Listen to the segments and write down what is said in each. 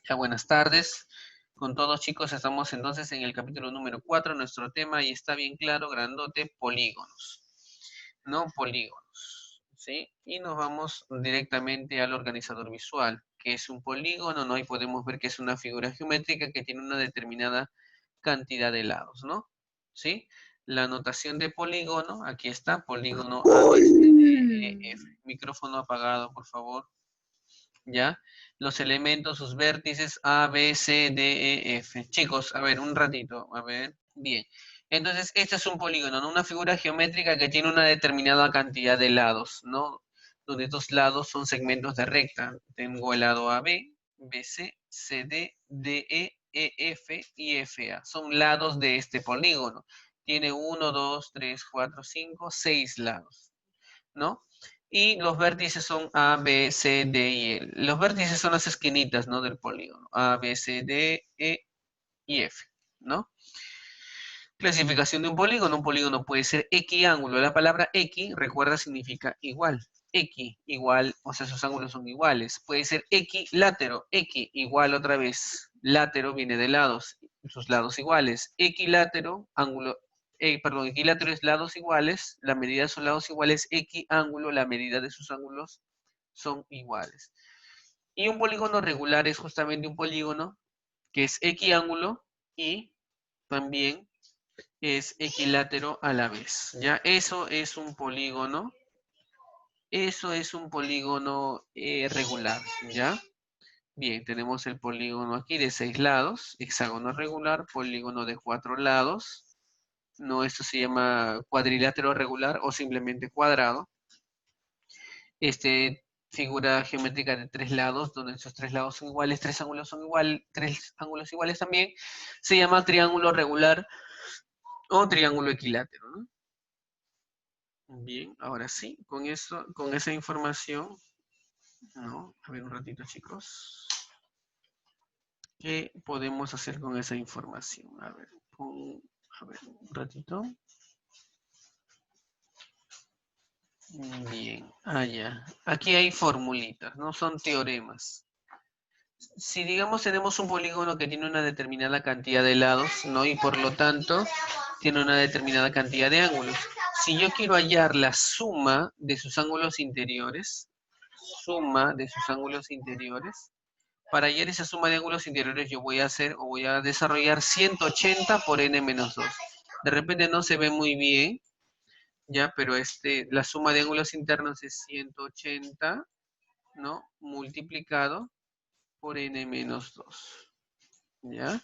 Ya, buenas tardes. Con todos, chicos, estamos entonces en el capítulo número 4, nuestro tema, y está bien claro, grandote, polígonos. ¿No? Polígonos. ¿Sí? Y nos vamos directamente al organizador visual, que es un polígono, ¿no? Y podemos ver que es una figura geométrica que tiene una determinada cantidad de lados, ¿no? ¿Sí? La notación de polígono, aquí está, polígono A, B, C, D, E, F. Micrófono apagado, por favor. ¿Ya? Los elementos, sus vértices A, B, C, D, E, F. Chicos, a ver, un ratito, a ver, bien. Entonces, este es un polígono, ¿no? Una figura geométrica que tiene una determinada cantidad de lados, ¿no? Donde estos lados son segmentos de recta. Tengo el lado AB, BC, CD, DE, EF y FA. Son lados de este polígono. Tiene 1, 2, 3, 4, 5, 6 lados, ¿no? Y los vértices son A, B, C, D y E. Los vértices son las esquinitas, ¿no? Del polígono. A, B, C, D, E y F, ¿no? Clasificación de un polígono. Un polígono puede ser equiángulo. La palabra equi, recuerda, significa igual. Equi, igual, o sea, sus ángulos son iguales. Puede ser equilátero. Equi, igual otra vez. Látero viene de lados, sus lados iguales. Equilátero, ángulo, equilátero es lados iguales, la medida de sus lados iguales. Equiángulo, la medida de sus ángulos son iguales. Y un polígono regular es justamente un polígono que es equiángulo y también es equilátero a la vez. ¿Ya? Eso es un polígono. Eso es un polígono regular. ¿Ya? Bien, tenemos el polígono aquí de 6 lados, hexágono regular, polígono de 4 lados. No, esto se llama cuadrilátero regular o simplemente cuadrado. Figura geométrica de 3 lados, donde esos 3 lados son iguales, 3 ángulos son iguales, 3 ángulos iguales también, se llama triángulo regular o triángulo equilátero, ¿no? Bien, ahora sí, con eso, con esa información, ¿no? A ver un ratito, chicos. ¿Qué podemos hacer con esa información? A ver, a ver un ratito. Bien, ya. Aquí hay formulitas, no son teoremas. Si digamos tenemos un polígono que tiene una determinada cantidad de lados, ¿no? Y por lo tanto tiene una determinada cantidad de ángulos. Si yo quiero hallar la suma de sus ángulos interiores, para hallar esa suma de ángulos interiores yo voy a desarrollar 180 por n menos 2. De repente no se ve muy bien, ya, pero la suma de ángulos internos es 180, ¿no? Multiplicado por n menos 2, ¿ya?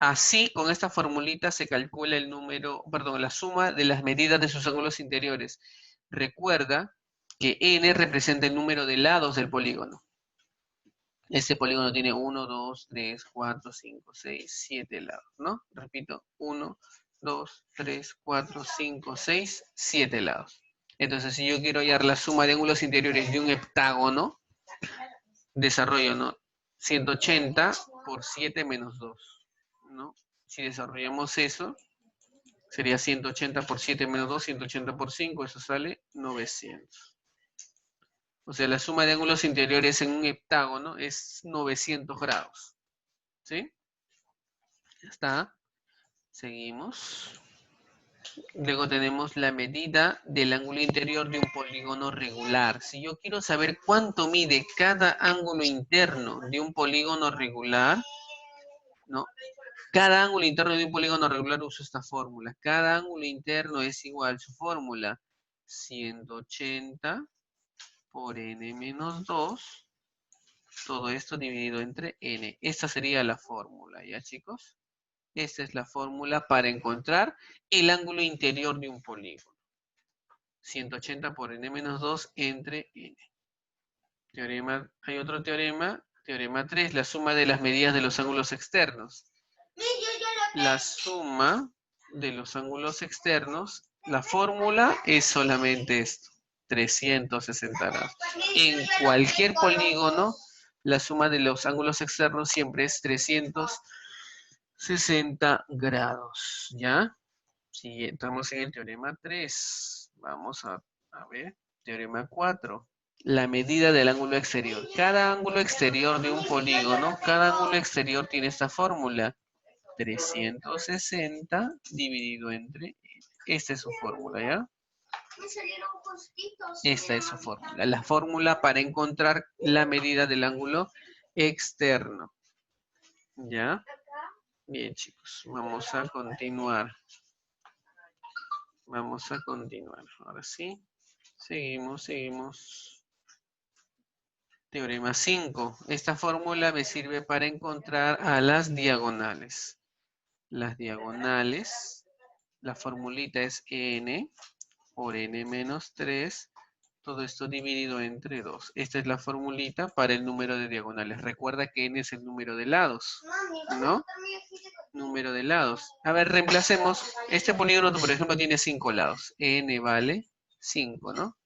Así, con esta formulita se calcula el número, perdón, la suma de las medidas de sus ángulos interiores. Recuerda que n representa el número de lados del polígono. Este polígono tiene 1, 2, 3, 4, 5, 6, 7 lados, ¿no? Repito, 1, 2, 3, 4, 5, 6, 7 lados. Entonces, si yo quiero hallar la suma de ángulos interiores de un heptágono, desarrollo, ¿no? 180 por 7 menos 2, ¿no? Si desarrollamos eso, sería 180 por 7 menos 2, 180 por 5, eso sale 900. O sea, la suma de ángulos interiores en un heptágono es 900 grados. ¿Sí? Ya está. Seguimos. Luego tenemos la medida del ángulo interior de un polígono regular. Si yo quiero saber cuánto mide cada ángulo interno de un polígono regular, ¿no? Cada ángulo interno de un polígono regular uso esta fórmula. Cada ángulo interno es igual, su fórmula, 180 por n menos 2, todo esto dividido entre n. Esta sería la fórmula, ¿ya, chicos? Esta es la fórmula para encontrar el ángulo interior de un polígono. 180 por n menos 2 entre n. Teorema, hay otro teorema, teorema 3, la suma de las medidas de los ángulos externos. La suma de los ángulos externos, la fórmula es solamente esto, 360 grados. En cualquier polígono, la suma de los ángulos externos siempre es 360 grados, ¿ya? Sí, estamos en el teorema 3. Vamos a ver, teorema 4. la medida del ángulo exterior. Cada ángulo exterior de un polígono, cada ángulo exterior tiene esta fórmula. 360 dividido entre... Esta es su fórmula, ¿ya? Esta es su fórmula. La fórmula para encontrar la medida del ángulo externo. ¿Ya? Bien, chicos. Vamos a continuar. Vamos a continuar. Ahora sí. Seguimos. Teorema 5. Esta fórmula me sirve para encontrar a las diagonales. Las diagonales, la formulita es n por n menos 3, todo esto dividido entre 2. Esta es la formulita para el número de diagonales. Recuerda que n es el número de lados, ¿no? Número de lados. A ver, reemplacemos. Este polígono, por ejemplo, tiene 5 lados. n vale 5, ¿no?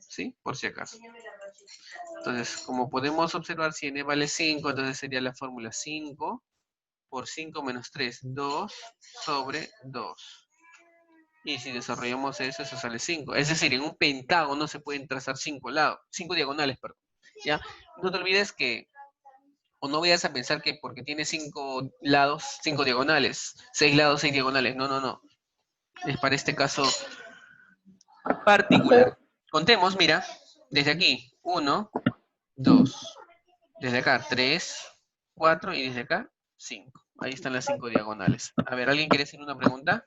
¿Sí? Por si acaso. Entonces, como podemos observar, si n vale 5, entonces sería la fórmula 5 por 5 menos 3, 2 sobre 2. Y si desarrollamos eso sale 5. Es decir, en un pentágono se pueden trazar 5 lados, 5 diagonales, perdón. ¿Ya? No te olvides que, o no vayas a pensar que porque tiene 5 lados, 5 diagonales, 6 lados, 6 diagonales. No, no, no. Es para este caso particular. Contemos, mira, desde aquí, 1, 2. Desde acá, 3, 4 y desde acá, 5. Ahí están las 5 diagonales. A ver, ¿alguien quiere hacer una pregunta?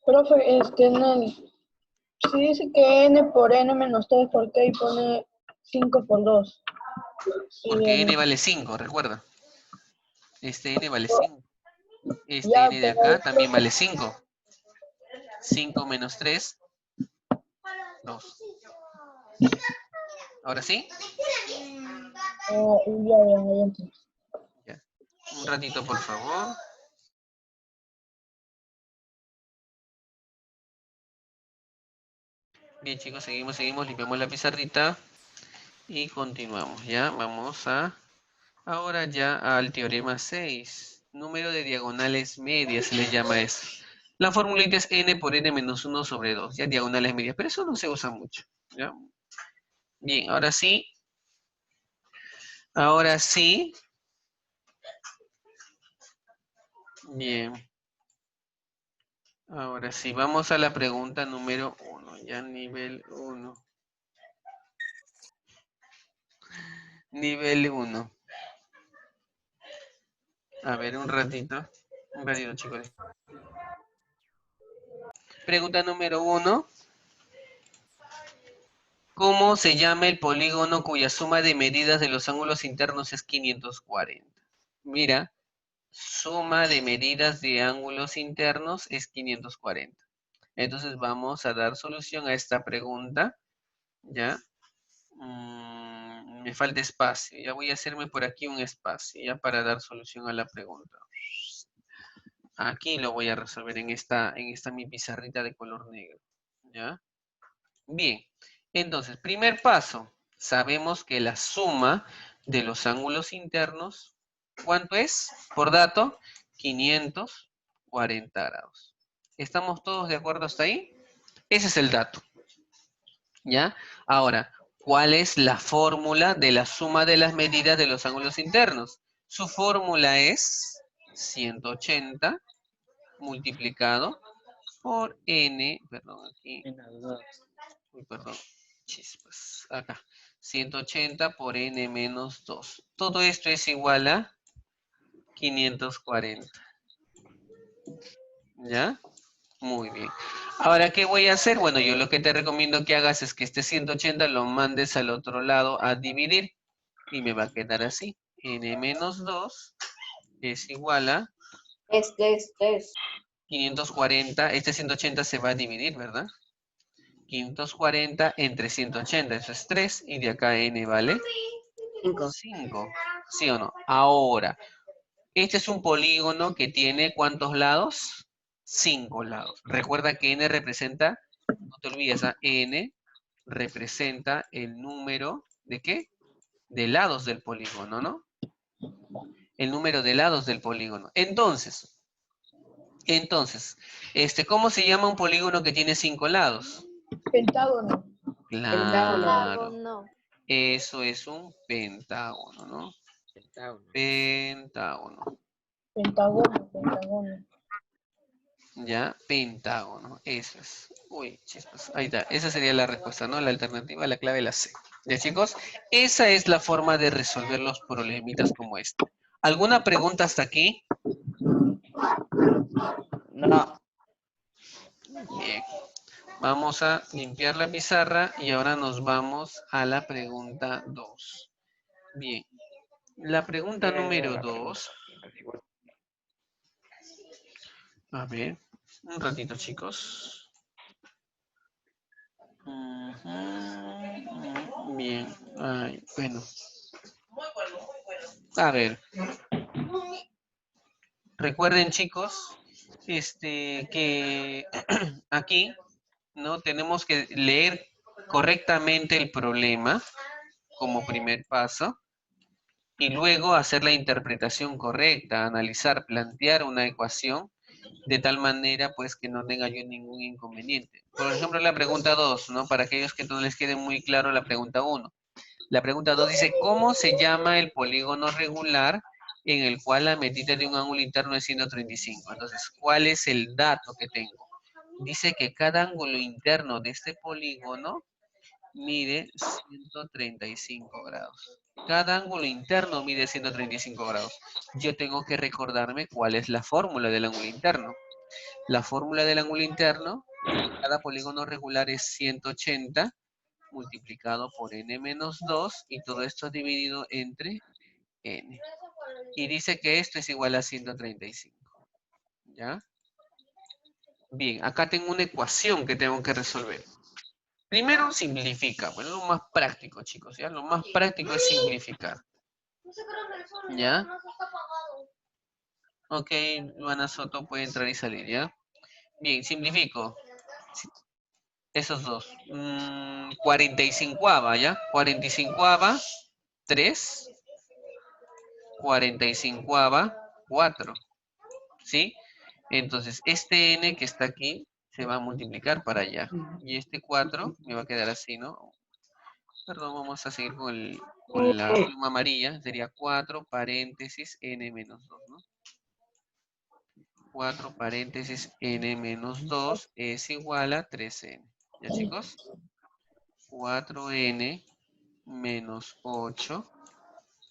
Profe, si dice que n por n menos 3, ¿por qué ahí pone 5 por 2? Porque n vale 5, recuerda. Este n vale 5. Este Ya, n de acá también vale 5. 5 menos 3, 2. ¿Ahora sí? Ya. Un ratito, por favor. Bien, chicos, seguimos, limpiamos la pizarrita y continuamos, ¿ya? Vamos a, ahora ya al teorema 6. Número de diagonales medias se les llama eso. La formulita es n por n menos 1 sobre 2, ya diagonales medias, pero eso no se usa mucho, ¿ya? Bien, ahora sí. Ahora sí. Bien. Ahora sí, vamos a la pregunta número 1, ya nivel 1. Nivel 1. A ver, un ratito, chicos. Pregunta número 1. ¿Cómo se llama el polígono cuya suma de medidas de los ángulos internos es 540? Mira, suma de medidas de ángulos internos es 540. Entonces vamos a dar solución a esta pregunta, ¿ya? Me falta espacio, ya voy a hacerme por aquí un espacio, ya para dar solución a la pregunta. Aquí lo voy a resolver en esta mi pizarrita de color negro, ¿ya? Bien, entonces, primer paso, sabemos que la suma de los ángulos internos, ¿cuánto es? Por dato, 540 grados. ¿Estamos todos de acuerdo hasta ahí? Ese es el dato, ¿ya? Ahora, ¿cuál es la fórmula de la suma de las medidas de los ángulos internos? Su fórmula es 180 multiplicado por n, perdón, aquí, uy, perdón, chispas, acá, 180 por n menos 2. Todo esto es igual a 540. ¿Ya? Muy bien. Ahora, ¿qué voy a hacer? Bueno, yo lo que te recomiendo que hagas es que este 180 lo mandes al otro lado a dividir. Y me va a quedar así. N menos 2 es igual a 540. Este 180 se va a dividir, ¿verdad? 540 entre 180, eso es 3. Y de acá n vale 5. ¿Sí o no? Ahora, este es un polígono que tiene ¿cuántos lados? 5 lados. Recuerda que n representa, no te olvides, n representa el número de ¿qué? De lados del polígono, ¿no? El número de lados del polígono. Entonces, ¿cómo se llama un polígono que tiene 5 lados? Pentágono. Claro. No. Eso es un pentágono, ¿no? Pentágono. Pentágono. Ya, pentágono. Eso es. Uy, chispas. Ahí está. Esa sería la respuesta, ¿no? La alternativa, la clave, la C. Ya, chicos, esa es la forma de resolver los problemitas como este. ¿Alguna pregunta hasta aquí? No. Bien. Vamos a limpiar la pizarra y ahora nos vamos a la pregunta 2. Bien. La pregunta número 2. A ver, un ratito, chicos. Bien. Ay, bueno. A ver. Recuerden, chicos, que aquí no tenemos que leer correctamente el problema como primer paso y luego hacer la interpretación correcta, analizar, plantear una ecuación de tal manera pues que no tenga yo ningún inconveniente. Por ejemplo, la pregunta 2, ¿no? Para aquellos que no les quede muy claro la pregunta 1. La pregunta 2 dice, ¿cómo se llama el polígono regular en el cual la medida de un ángulo interno es 135? Entonces, ¿cuál es el dato que tengo? Dice que cada ángulo interno de este polígono mide 135 grados. Cada ángulo interno mide 135 grados. Yo tengo que recordarme cuál es la fórmula del ángulo interno. La fórmula del ángulo interno, cada polígono regular es 180 multiplicado por n menos 2 y todo esto dividido entre n. Y dice que esto es igual a 135. ¿Ya? Bien, acá tengo una ecuación que tengo que resolver. Primero simplifica. Bueno, lo más práctico, chicos. ¿Ya? Lo más práctico es simplificar. ¿Ya? Ok, Luana Soto puede entrar y salir, ¿ya? Bien, simplifico. Esos dos. 45ava, ¿ya? 45ava, 3. 45ava, 4. ¿Sí? Entonces, este n que está aquí se va a multiplicar para allá. Y este 4 me va a quedar así, ¿no? Perdón, vamos a seguir con la pluma amarilla. Sería 4 paréntesis n menos 2, ¿no? 4 paréntesis n menos 2 es igual a 3n. ¿Ya, chicos? 4n menos 8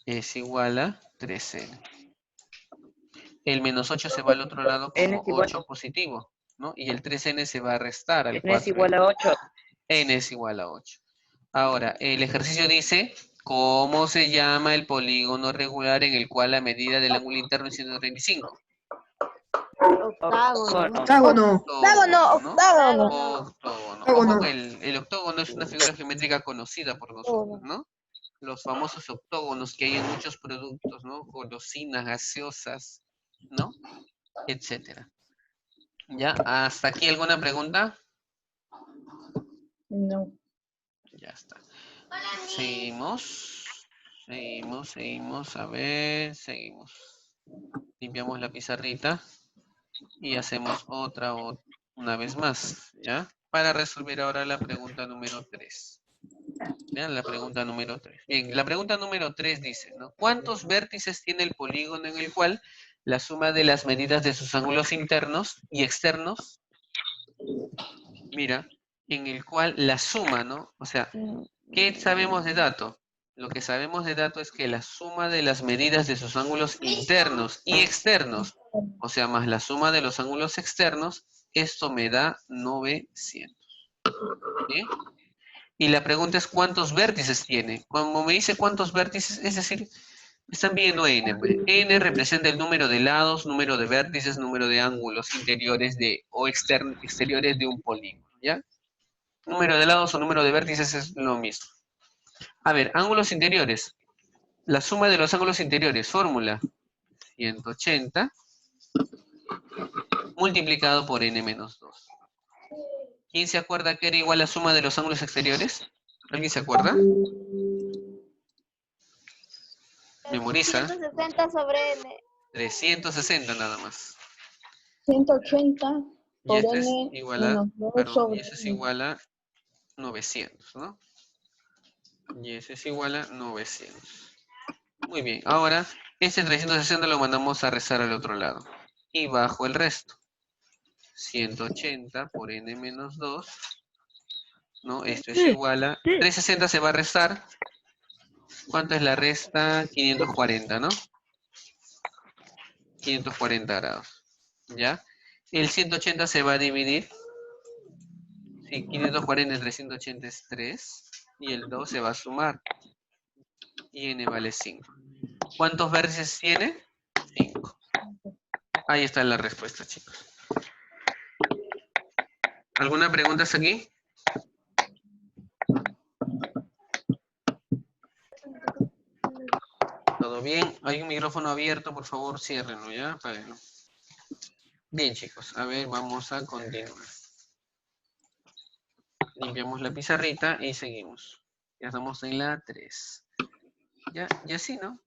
es igual a 3n. El menos 8 se va al otro lado N como es igual, 8 positivo, ¿no? Y el 3n se va a restar al N es 4n. igual a 8. N es igual a 8. Ahora, el ejercicio dice, ¿cómo se llama el polígono regular en el cual la medida del ángulo interno es 135? Octágono. Octágono. Octógono, ¿no? Octágono. Octógono. Ojo que el octógono es una figura geométrica conocida por nosotros, ¿no? Los famosos octógonos que hay en muchos productos, ¿no? Golosinas, gaseosas, ¿no? Etcétera. ¿Ya? ¿Hasta aquí alguna pregunta? No. Ya está. Seguimos. Seguimos. A ver, seguimos. Limpiamos la pizarrita y hacemos otra una vez más, ¿ya? Para resolver ahora la pregunta número 3. Vean la pregunta número 3. Bien, la pregunta número 3 dice, ¿no? ¿Cuántos vértices tiene el polígono en el cual la suma de las medidas de sus ángulos internos y externos, mira, en el cual la suma, ¿no? O sea, ¿qué sabemos de dato? Lo que sabemos de dato es que la suma de las medidas de sus ángulos internos y externos, o sea, más la suma de los ángulos externos, esto me da 900. ¿Bien? Y la pregunta es ¿cuántos vértices tiene? Cuando me dice cuántos vértices, es decir, me están pidiendo n. Pues. N representa el número de lados, número de vértices, número de ángulos interiores o exteriores de un polígono, ¿ya? Número de lados o número de vértices es lo mismo. A ver, ángulos interiores. La suma de los ángulos interiores, fórmula 180 multiplicado por n menos 2. ¿Quién se acuerda que era igual la suma de los ángulos exteriores? ¿Alguien se acuerda? Memoriza. 160 sobre n. 360 nada más. 180 Y por esto es n igual a, menos 2 perdón, y sobre eso es n. igual a 900, ¿no? Y ese es igual a 900. Muy bien, ahora este 360 lo mandamos a rezar al otro lado. Y bajo el resto. 180 por n menos 2, ¿no? Esto es igual a... 360 se va a restar. ¿Cuánto es la resta? 540, ¿no? 540 grados, ¿ya? El 180 se va a dividir. Sí, 540 entre 180 es 3. Y el 2 se va a sumar. Y n vale 5. ¿Cuántos vértices tiene? 5. Ahí está la respuesta, chicos. ¿Alguna pregunta hasta aquí? ¿Todo bien? Hay un micrófono abierto, por favor, ciérrenlo, ¿ya? Apáguenlo. Bien, chicos, a ver, vamos a continuar. Limpiamos la pizarrita y seguimos. Ya estamos en la 3. Ya, y así, ¿no?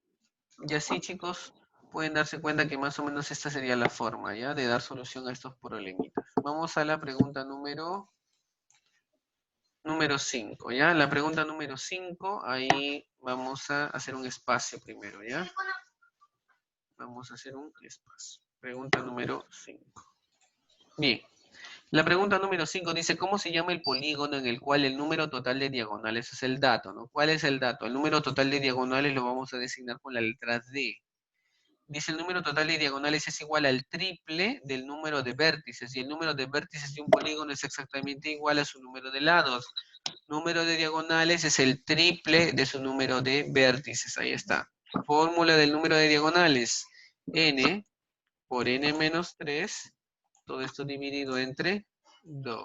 Y así, chicos, pueden darse cuenta que más o menos esta sería la forma, ¿ya? De dar solución a estos problemitas. Vamos a la pregunta número 5, ¿ya? La pregunta número 5, ahí vamos a hacer un espacio primero, ¿ya? Vamos a hacer un espacio. Pregunta número 5. Bien. La pregunta número 5 dice, ¿cómo se llama el polígono en el cual el número total de diagonales es el dato, ¿no? ¿Cuál es el dato? El número total de diagonales lo vamos a designar con la letra D. Dice, el número total de diagonales es igual al triple del número de vértices, y el número de vértices de un polígono es exactamente igual a su número de lados. Número de diagonales es el triple de su número de vértices. Ahí está. Fórmula del número de diagonales. N por n menos 3. Todo esto dividido entre 2.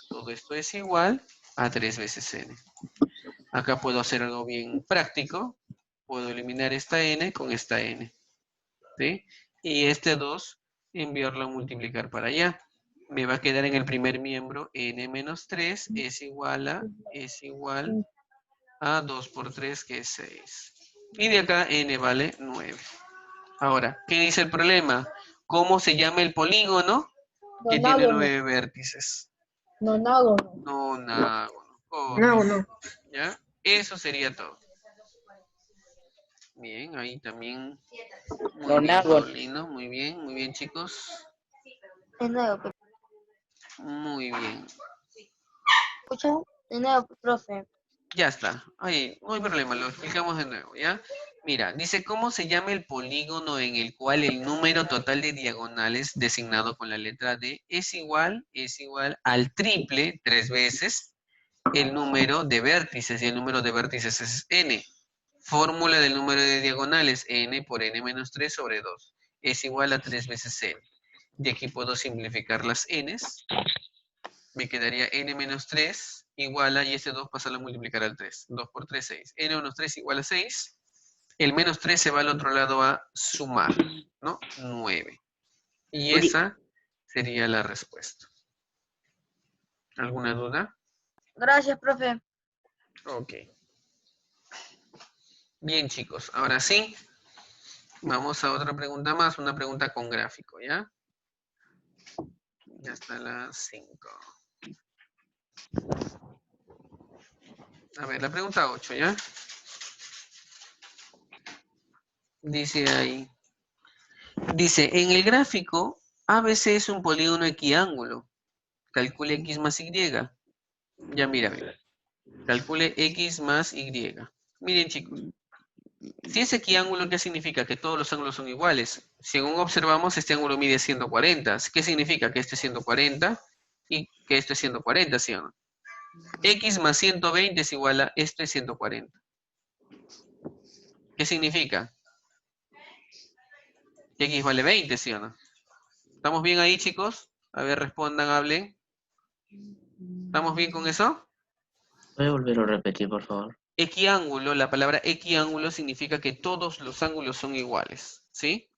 Todo esto es igual a 3 veces n. Acá puedo hacer algo bien práctico. Puedo eliminar esta n con esta n. ¿Sí? Y este 2 enviarlo a multiplicar para allá. Me va a quedar en el primer miembro n menos 3 es igual a 2 por 3, que es 6. Y de acá n vale 9. Ahora, ¿qué dice el problema? ¿Cómo se llama el polígono que tiene Nonágono. 9 vértices? Nonágono. Nonágono. Nonágono. ¿Ya? Eso sería todo. Bien, ahí también. Muy bien, Paulino. Muy bien, chicos. De nuevo, Muy bien. ¿escucha? De nuevo, profe. Ya está. Ahí, no hay problema, lo explicamos de nuevo, ¿ya? Mira, dice, ¿cómo se llama el polígono en el cual el número total de diagonales designado con la letra D es igual al triple, 3 veces, el número de vértices, y el número de vértices es n. Fórmula del número de diagonales, n por n menos 3 sobre 2. Es igual a 3 veces n. De aquí puedo simplificar las n's. Me quedaría n menos 3 igual a, y este 2 pasarlo a multiplicar al 3. 2 por 3, 6. n menos 3 igual a 6. El menos 3 se va al otro lado a sumar, ¿no? 9. Y esa sería la respuesta. ¿Alguna duda? Gracias, profe. Ok. Bien, chicos. Ahora sí, vamos a otra pregunta más, una pregunta con gráfico, ¿ya? Ya está la 5. A ver, la pregunta 8, ¿ya? Dice ahí. Dice, en el gráfico, ABC es un polígono equiángulo. Calcule X más Y. Ya mira, calcule X más Y. Miren, chicos. Si es equiángulo, ¿qué significa? Que todos los ángulos son iguales. Según observamos, este ángulo mide 140. ¿Qué significa? Que este es 140 y que este es 140, ¿sí o no? X más 120 es igual a este es 140. ¿Qué significa? Que X vale 20, ¿sí o no? ¿Estamos bien ahí, chicos? A ver, respondan, hablen. ¿Estamos bien con eso? ¿Puede volverlo a repetir, por favor? Equiángulo, la palabra equiángulo significa que todos los ángulos son iguales, ¿sí?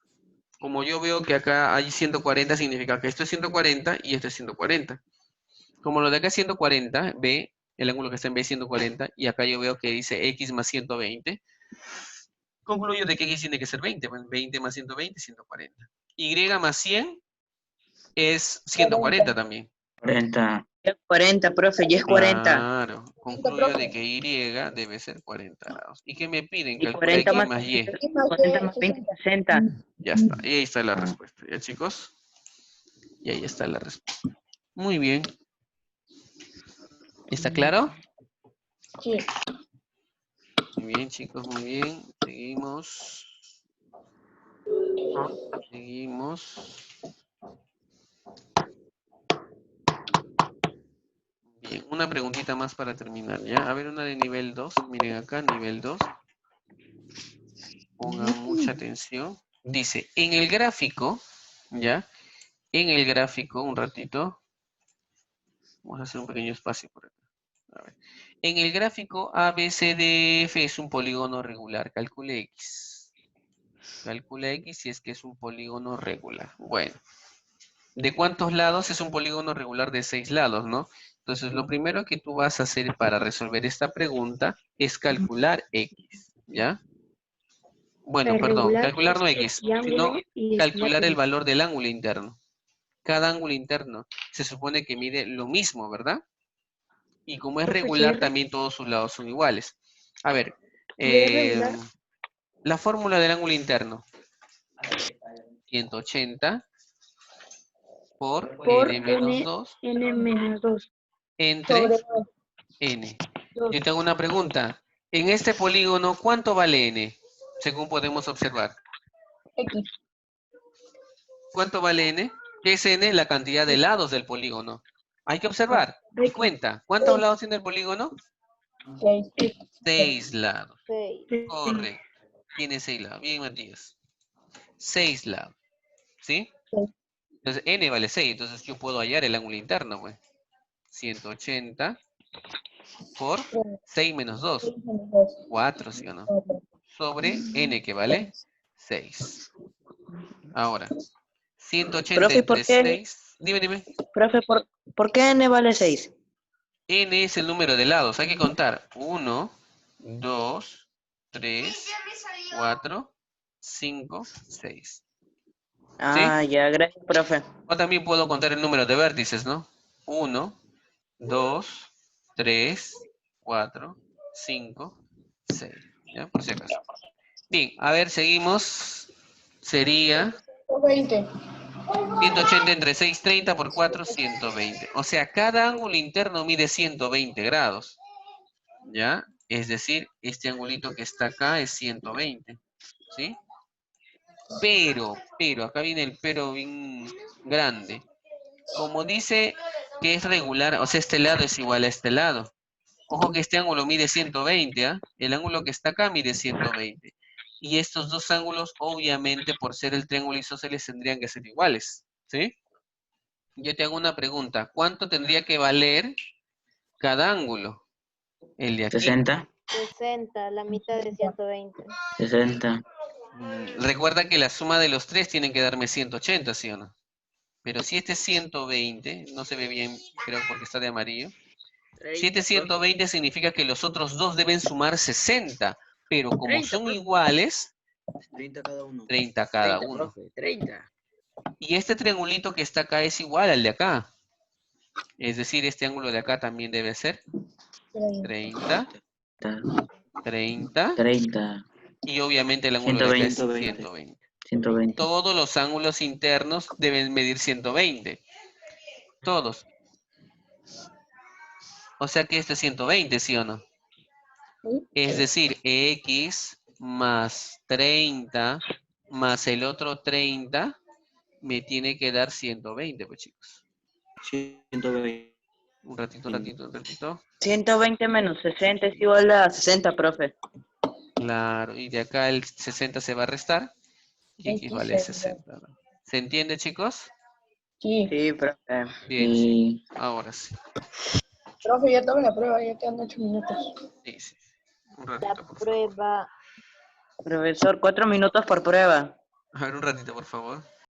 Como yo veo que acá hay 140, significa que esto es 140 y esto es 140. Como lo de acá es 140, B, el ángulo que está en B es 140, y acá yo veo que dice X más 120, concluyo de que X tiene que ser 20, 20 más 120, 140. Y más 100 es 140 también. 40 Es 40, profe, ya es 40. Claro, concluyo de que Y debe ser 40 grados. ¿Y qué me piden? Y Calcula 40 X más más Y. Y más 40 de más 20, 60. 60. Ya está. Y ahí está la respuesta. ¿Ya, chicos? Y ahí está la respuesta. Muy bien. ¿Está claro? Sí. Muy bien, chicos, muy bien. Seguimos. Seguimos. Bien, una preguntita más para terminar, ¿ya? A ver, una de nivel 2. Miren acá, nivel 2. Pongan mucha atención. Dice, en el gráfico, ¿ya? En el gráfico, un ratito. Vamos a hacer un pequeño espacio por acá. A ver. En el gráfico ABCDF es un polígono regular. Calcule X. Calcula X si es que es un polígono regular. Bueno. ¿De cuántos lados? Es un polígono regular de 6 lados, ¿no? Entonces, lo primero que tú vas a hacer para resolver esta pregunta es calcular X, ¿ya? Bueno, perdón, calcular no X, sino calcular el valor del ángulo interno. Cada ángulo interno se supone que mide lo mismo, ¿verdad? Y como es regular, también todos sus lados son iguales. A ver, la fórmula del ángulo interno. 180 por n menos 2 N menos 2. entre Sobre n. Yo te hago una pregunta. En este polígono, ¿cuánto vale n? Según podemos observar. X. ¿Cuánto vale n? ¿Qué es n? La cantidad de lados del polígono. Hay que observar. Y cuenta. ¿Cuántos lados tiene el polígono? 6. 6 lados. 6. Correcto. Tiene 6 lados. Bien, Matías. 6 lados. ¿Sí? Entonces, n vale 6. Entonces, yo puedo hallar el ángulo interno, pues. 180 por 6 menos 2. 4, ¿sí o no? Sobre n, que vale 6. Ahora, 180 Profe, entre 6. Dime. Profe, ¿por qué N vale 6? N es el número de lados. Hay que contar. 1, 2, 3, 4, 5, 6. Ah, ya, gracias, profe. O también puedo contar el número de vértices, ¿no? 1, 2, 3, 4, 5, 6. ¿Ya? Por si acaso. Bien, a ver, seguimos. Sería 20. 180 entre 6, 30 por 4, 120. O sea, cada ángulo interno mide 120 grados. ¿Ya? Es decir, este angulito que está acá es 120. ¿Sí? Pero, acá viene el pero bien grande. Como dice que es regular, o sea, este lado es igual a este lado. Ojo que este ángulo mide 120, ¿ah? El ángulo que está acá mide 120. Y estos dos ángulos, obviamente, por ser el triángulo isósceles, tendrían que ser iguales. ¿Sí? Yo te hago una pregunta. ¿Cuánto tendría que valer cada ángulo? El de aquí. 60, 60, la mitad de 120. 60. Recuerda que la suma de los tres tienen que darme 180, ¿sí o no? Pero si este es 120, no se ve bien, creo porque está de amarillo. Si este es 120 significa que los otros dos deben sumar 60. Pero como son iguales, 30 cada uno. 30 cada uno. 30. Y este triangulito que está acá es igual al de acá. Es decir, este ángulo de acá también debe ser 30, 30, 30, y obviamente el ángulo de acá es 120. 120. 120. Todos los ángulos internos deben medir 120. Todos. O sea que este es 120, ¿sí o no? Es decir, X más 30 más el otro 30 me tiene que dar 120, pues chicos. 120. Un ratito. 120 menos 60 es igual a 60, profe. Claro, y de acá el 60 se va a restar y X vale 60, ¿no? ¿Se entiende, chicos? Sí. Sí, profe. Bien, Y ahora sí. Profe, ya tomé la prueba, ya quedan 8 minutos. Sí. Un La ratito, por favor. prueba. Profesor, 4 minutos por prueba. A ver, un ratito, por favor.